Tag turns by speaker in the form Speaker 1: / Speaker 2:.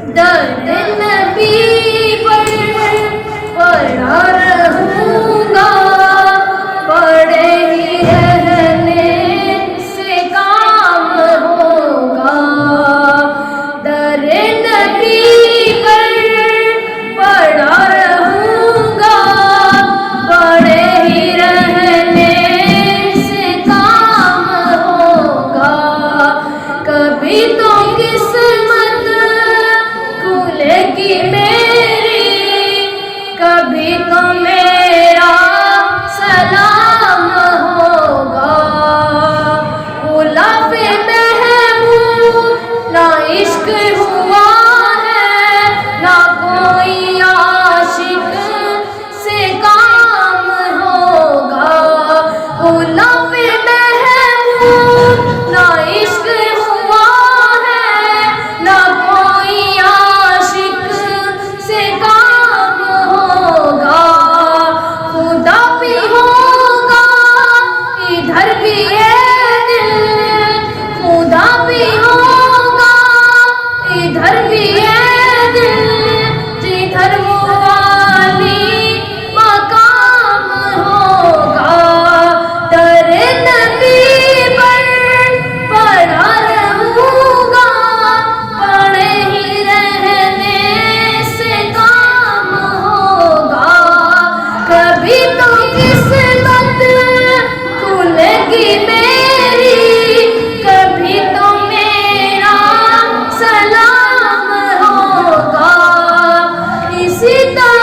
Speaker 1: दर नबी पर पड़ा रहूंगा, पड़े ही रहने से काम होगा। दर नबी पर पड़ा रहूंगा, पड़े ही रहने से काम होगा। कभी तो किस्मत खुलेगी मेरी, कभी तो मेरा सलाम होगा। गुलाबे महबूब ना इश्क हुआ है, ना कोई आशिक से काम होगा। गुलाबे महबूब ना इश्क हुआ है, ना कोई आशिक से काम होगा। खुदा भी होगा इधर भी ये दिल, खुदा भी होगा इधर भी ये दिल, जिधर वाली मकाम होगा। दर नबी पर पड़ा रहूंगा, पड़े ही रहने से काम होगा। कभी तो किस्मत खुलेगी मेरी, कभी तो मेरा सलाम होगा। इसी तरह